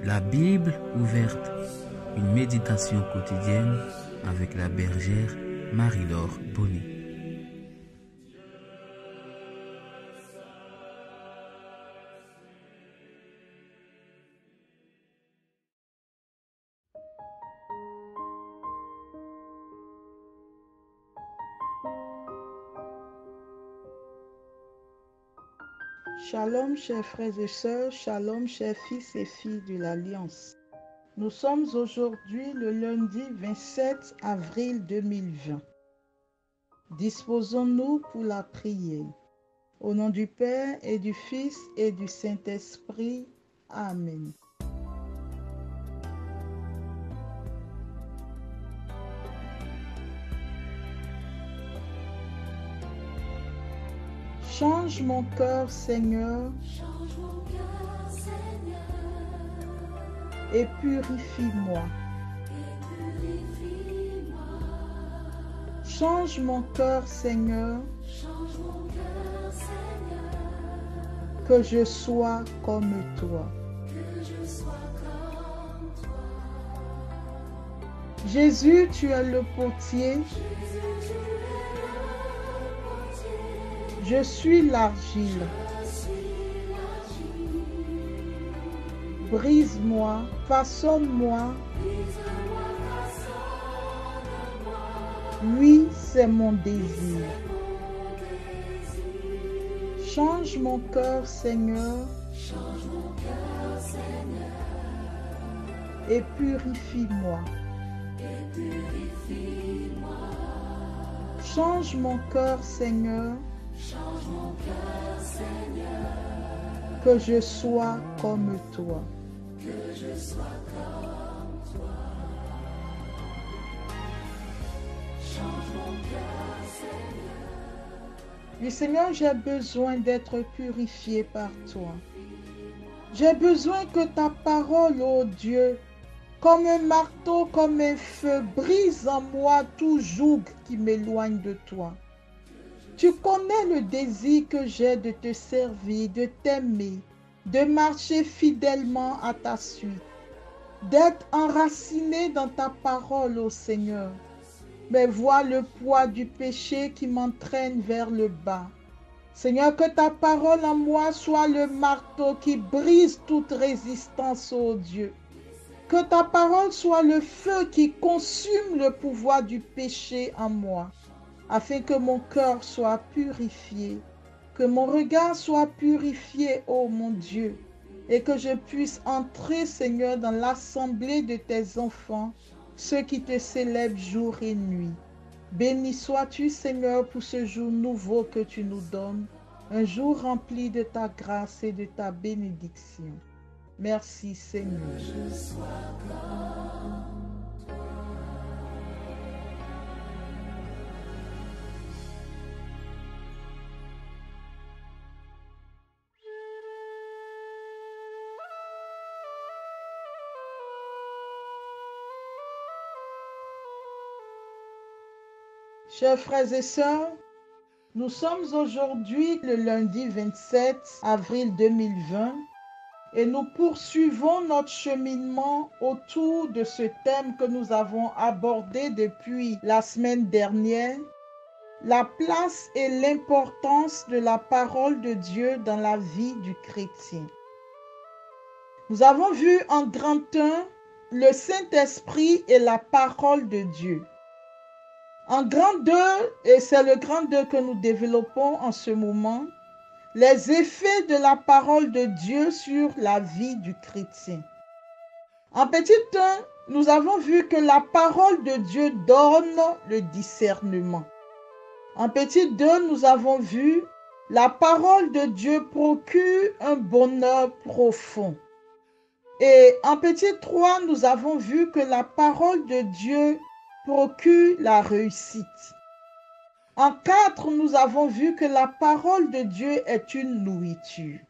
La Bible ouverte, une méditation quotidienne avec la bergère Marie-Laure Bonny. Shalom, chers frères et sœurs, shalom, chers fils et filles de l'Alliance. Nous sommes aujourd'hui le lundi 27 avril 2020. Disposons-nous pour la prière. Au nom du Père et du Fils et du Saint-Esprit. Amen. Change mon cœur, Seigneur, et purifie-moi. Change mon cœur, Seigneur, que je sois comme toi. Jésus, tu es le potier. Je suis l'argile. Brise-moi, façonne-moi. Oui, c'est mon désir. Change mon cœur, Seigneur, et purifie-moi. Change mon cœur, Seigneur, que je sois comme toi. Et Seigneur, j'ai besoin d'être purifié par toi. J'ai besoin que ta parole, ô Dieu, comme un marteau, comme un feu, brise en moi tout joug qui m'éloigne de toi. Tu connais le désir que j'ai de te servir, de t'aimer, de marcher fidèlement à ta suite, d'être enraciné dans ta parole, ô Seigneur. Mais vois le poids du péché qui m'entraîne vers le bas. Seigneur, que ta parole en moi soit le marteau qui brise toute résistance, ô Dieu. Que ta parole soit le feu qui consume le pouvoir du péché en moi, afin que mon cœur soit purifié, que mon regard soit purifié, ô mon Dieu, et que je puisse entrer, Seigneur, dans l'assemblée de tes enfants, ceux qui te célèbrent jour et nuit. Béni sois-tu, Seigneur, pour ce jour nouveau que tu nous donnes, un jour rempli de ta grâce et de ta bénédiction. Merci, Seigneur. Chers frères et sœurs, nous sommes aujourd'hui le lundi 27 avril 2020 et nous poursuivons notre cheminement autour de ce thème que nous avons abordé depuis la semaine dernière, la place et l'importance de la parole de Dieu dans la vie du chrétien. Nous avons vu en grand 1 le Saint-Esprit et la parole de Dieu. En grand 2, et c'est le grand 2 que nous développons en ce moment, les effets de la parole de Dieu sur la vie du chrétien. En petit 1, nous avons vu que la parole de Dieu donne le discernement. En petit 2, nous avons vu la parole de Dieu procure un bonheur profond. Et en petit 3, nous avons vu que la parole de Dieu procure la réussite. En 4, nous avons vu que la parole de Dieu est une nourriture.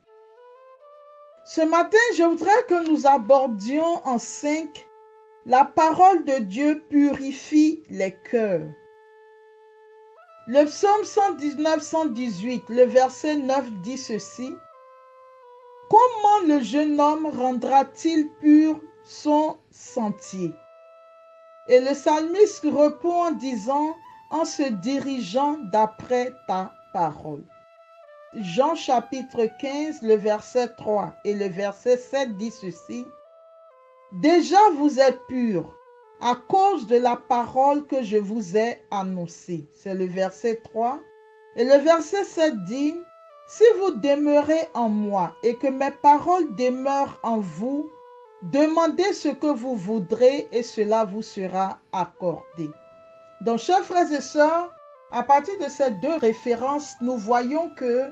Ce matin, je voudrais que nous abordions en 5, la parole de Dieu purifie les cœurs. Le psaume 119-118, le verset 9 dit ceci: comment le jeune homme rendra-t-il pur son sentier? Et le psalmiste répond en disant, en se dirigeant d'après ta parole. Jean chapitre 15, le verset 3 et le verset 7 dit ceci. Déjà vous êtes purs à cause de la parole que je vous ai annoncée. C'est le verset 3. Et le verset 7 dit, si vous demeurez en moi et que mes paroles demeurent en vous, demandez ce que vous voudrez et cela vous sera accordé. Donc, chers frères et sœurs, à partir de ces deux références, nous voyons que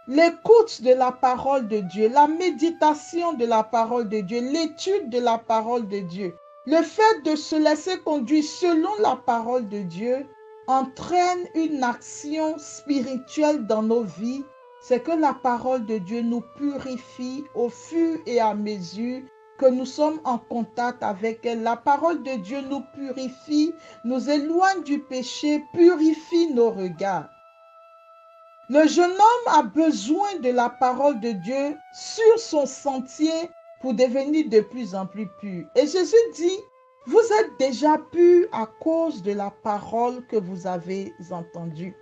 l'écoute de la parole de Dieu, la méditation de la parole de Dieu, l'étude de la parole de Dieu, le fait de se laisser conduire selon la parole de Dieu entraîne une action spirituelle dans nos vies. C'est que la parole de Dieu nous purifie au fur et à mesure que nous sommes en contact avec elle. La parole de Dieu nous purifie, nous éloigne du péché, purifie nos regards. Le jeune homme a besoin de la parole de Dieu sur son sentier pour devenir de plus en plus pur. Et Jésus dit, vous êtes déjà purs à cause de la parole que vous avez entendue.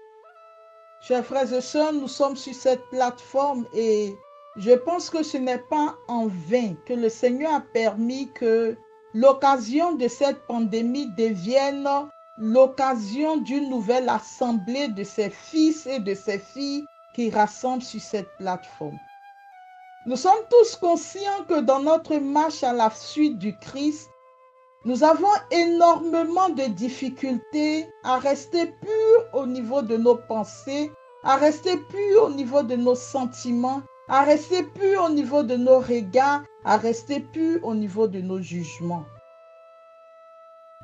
Chers frères et sœurs, nous sommes sur cette plateforme et je pense que ce n'est pas en vain que le Seigneur a permis que l'occasion de cette pandémie devienne l'occasion d'une nouvelle assemblée de ses fils et de ses filles qui rassemblent sur cette plateforme. Nous sommes tous conscients que dans notre marche à la suite du Christ, nous avons énormément de difficultés à rester purs au niveau de nos pensées, à rester purs au niveau de nos sentiments, à rester purs au niveau de nos regards, à rester purs au niveau de nos jugements.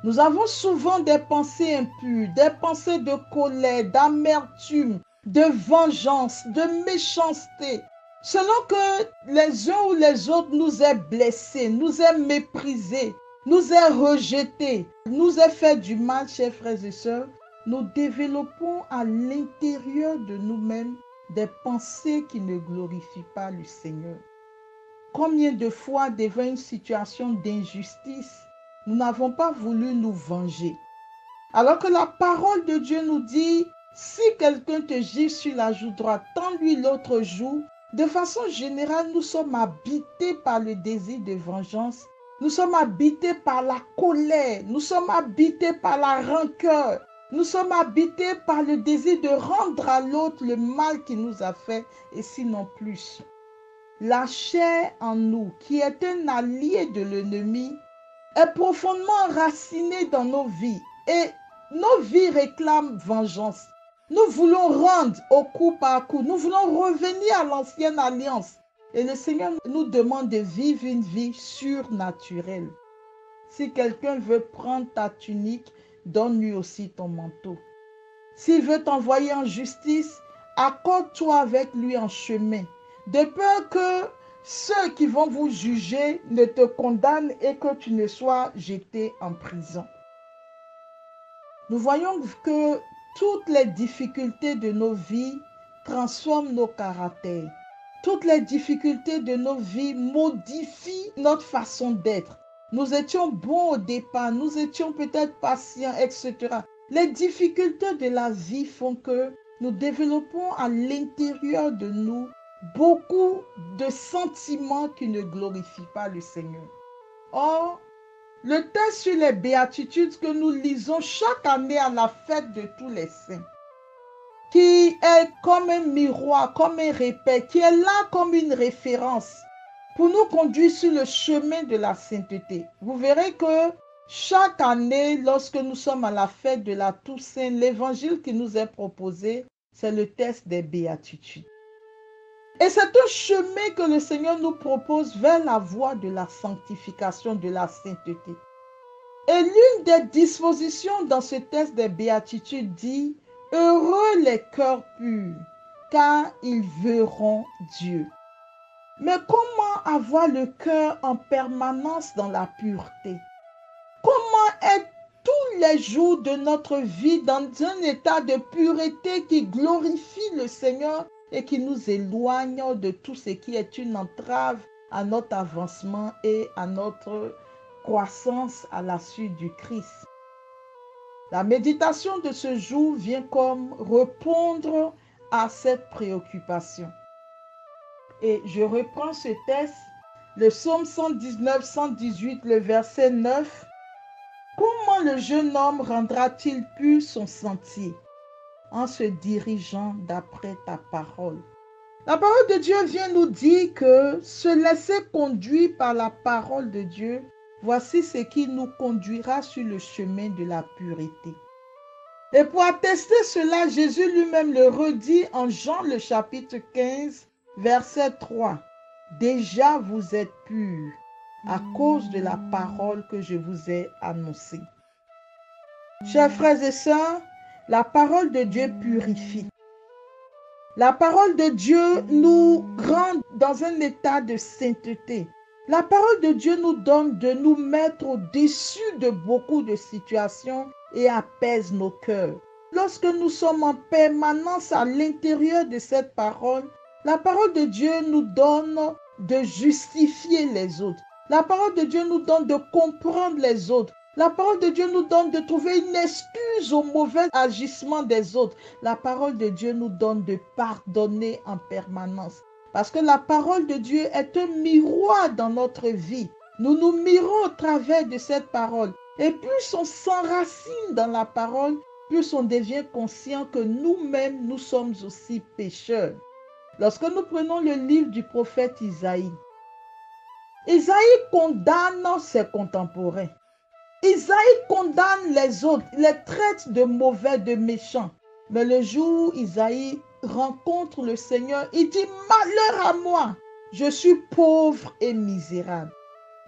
Nous avons souvent des pensées impures, des pensées de colère, d'amertume, de vengeance, de méchanceté, selon que les uns ou les autres nous aient blessés, nous aient méprisés, nous aient rejetés, nous aient fait du mal, chers frères et sœurs. Nous développons à l'intérieur de nous-mêmes des pensées qui ne glorifient pas le Seigneur. Combien de fois, devant une situation d'injustice, nous n'avons pas voulu nous venger. Alors que la parole de Dieu nous dit, si quelqu'un te gifle sur la joue droite, tends-lui l'autre joue. De façon générale, nous sommes habités par le désir de vengeance. Nous sommes habités par la colère. Nous sommes habités par la rancœur. Nous sommes habités par le désir de rendre à l'autre le mal qu'il nous a fait et sinon plus. La chair en nous, qui est un allié de l'ennemi, est profondément enracinée dans nos vies et nos vies réclament vengeance. Nous voulons rendre au coup par coup. Nous voulons revenir à l'ancienne alliance. Et le Seigneur nous demande de vivre une vie surnaturelle. Si quelqu'un veut prendre ta tunique, donne-lui aussi ton manteau. S'il veut t'envoyer en justice, accorde-toi avec lui en chemin, de peur que ceux qui vont vous juger ne te condamnent et que tu ne sois jeté en prison. Nous voyons que toutes les difficultés de nos vies transforment nos caractères. Toutes les difficultés de nos vies modifient notre façon d'être. Nous étions bons au départ, nous étions peut-être patients, etc. Les difficultés de la vie font que nous développons à l'intérieur de nous beaucoup de sentiments qui ne glorifient pas le Seigneur. Or, le texte sur les béatitudes que nous lisons chaque année à la fête de tous les saints, qui est comme un miroir, comme un repère, qui est là comme une référence pour nous conduire sur le chemin de la sainteté. Vous verrez que chaque année, lorsque nous sommes à la fête de la Toussaint, l'évangile qui nous est proposé, c'est le texte des béatitudes. Et c'est un chemin que le Seigneur nous propose vers la voie de la sanctification, de la sainteté. Et l'une des dispositions dans ce texte des béatitudes dit « Heureux les cœurs purs, car ils verront Dieu ». Mais comment avoir le cœur en permanence dans la pureté? Comment être tous les jours de notre vie dans un état de pureté qui glorifie le Seigneur et qui nous éloigne de tout ce qui est une entrave à notre avancement et à notre croissance à la suite du Christ. La méditation de ce jour vient comme répondre à cette préoccupation. Et je reprends ce texte, le psaume 119-118, le verset 9. Comment le jeune homme rendra-t-il pur son sentier? En se dirigeant d'après ta parole. La parole de Dieu vient nous dire que se laisser conduire par la parole de Dieu, voici ce qui nous conduira sur le chemin de la pureté. Et pour attester cela, Jésus lui-même le redit en Jean le chapitre 15, verset 3. Déjà vous êtes purs à cause de la parole que je vous ai annoncée. Chers frères et sœurs, la parole de Dieu purifie. La parole de Dieu nous rend dans un état de sainteté. La parole de Dieu nous donne de nous mettre au-dessus de beaucoup de situations et apaise nos cœurs. Lorsque nous sommes en permanence à l'intérieur de cette parole, la parole de Dieu nous donne de justifier les autres. La parole de Dieu nous donne de comprendre les autres. La parole de Dieu nous donne de trouver une excuse au mauvais agissement des autres. La parole de Dieu nous donne de pardonner en permanence. Parce que la parole de Dieu est un miroir dans notre vie. Nous nous mirons au travers de cette parole. Et plus on s'enracine dans la parole, plus on devient conscient que nous-mêmes, nous sommes aussi pécheurs. Lorsque nous prenons le livre du prophète Isaïe, Isaïe condamne ses contemporains. Isaïe condamne les autres, les traite de mauvais, de méchants. Mais le jour où Isaïe rencontre le Seigneur, il dit « Malheur à moi, je suis pauvre et misérable ».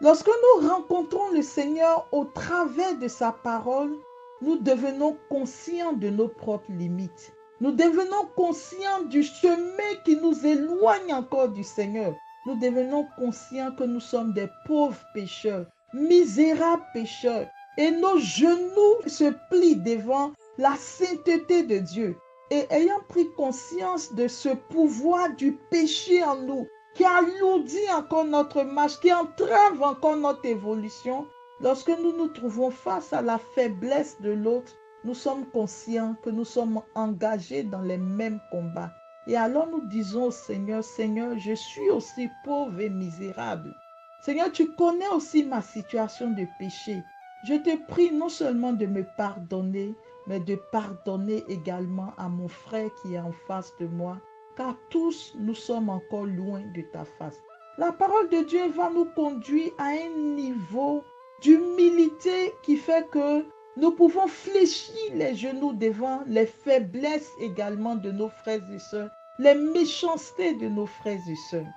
Lorsque nous rencontrons le Seigneur au travers de sa parole, nous devenons conscients de nos propres limites. Nous devenons conscients du chemin qui nous éloigne encore du Seigneur. Nous devenons conscients que nous sommes des pauvres pécheurs, misérables pécheurs. Et nos genoux se plient devant la sainteté de Dieu. Et ayant pris conscience de ce pouvoir du péché en nous, qui alourdit encore notre marche, qui entrave encore notre évolution, lorsque nous nous trouvons face à la faiblesse de l'autre, nous sommes conscients que nous sommes engagés dans les mêmes combats. Et alors nous disons au Seigneur, Seigneur, je suis aussi pauvre et misérable. Seigneur, tu connais aussi ma situation de péché. Je te prie non seulement de me pardonner, mais de pardonner également à mon frère qui est en face de moi, car tous nous sommes encore loin de ta face. La parole de Dieu va nous conduire à un niveau d'humilité qui fait que nous pouvons fléchir les genoux devant les faiblesses également de nos frères et sœurs, les méchancetés de nos frères et sœurs.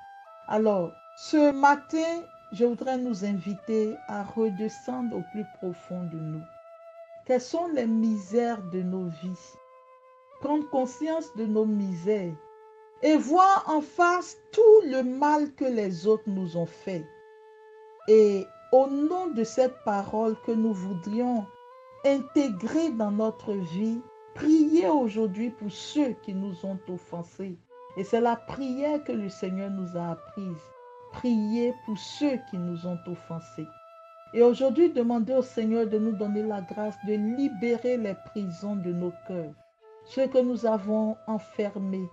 Alors, ce matin, je voudrais nous inviter à redescendre au plus profond de nous. Quelles sont les misères de nos vies? Prendre conscience de nos misères et voir en face tout le mal que les autres nous ont fait. Et au nom de cette parole que nous voudrions intégrer dans notre vie, prier aujourd'hui pour ceux qui nous ont offensés. Et c'est la prière que le Seigneur nous a apprise. Prier pour ceux qui nous ont offensés. Et aujourd'hui, demander au Seigneur de nous donner la grâce de libérer les prisons de nos cœurs. Ceux que nous avons enfermés.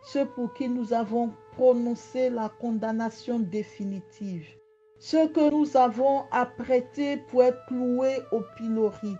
Ceux pour qui nous avons prononcé la condamnation définitive. Ceux que nous avons apprêtés pour être cloués au pilori.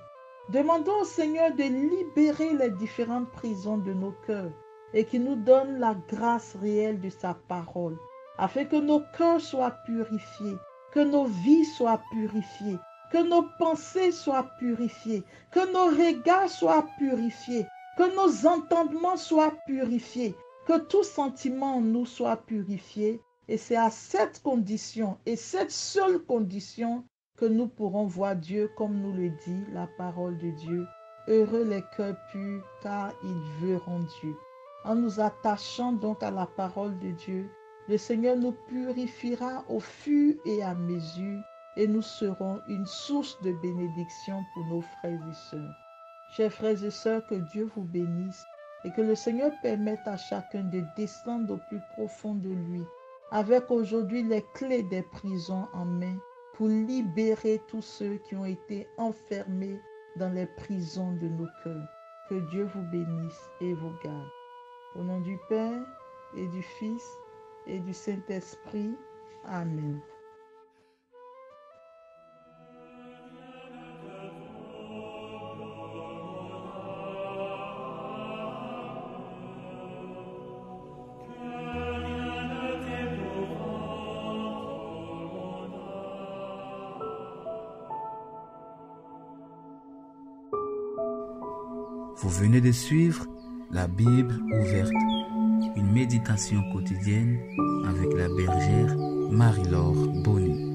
Demandons au Seigneur de libérer les différentes prisons de nos cœurs et qu'il nous donne la grâce réelle de sa parole, afin que nos cœurs soient purifiés, que nos vies soient purifiées, que nos pensées soient purifiées, que nos regards soient purifiés, que nos entendements soient purifiés, que tout sentiment en nous soit purifié. Et c'est à cette condition, et cette seule condition, que nous pourrons voir Dieu comme nous le dit la parole de Dieu. Heureux les cœurs purs, car ils verront Dieu. En nous attachant donc à la parole de Dieu, le Seigneur nous purifiera au fur et à mesure et nous serons une source de bénédiction pour nos frères et sœurs. Chers frères et sœurs, que Dieu vous bénisse et que le Seigneur permette à chacun de descendre au plus profond de lui, avec aujourd'hui les clés des prisons en main pour libérer tous ceux qui ont été enfermés dans les prisons de nos cœurs. Que Dieu vous bénisse et vous garde. Au nom du Père et du Fils et du Saint-Esprit. Amen. Vous venez de suivre la Bible ouverte, une méditation quotidienne avec la bergère Marie-Laure Bonny.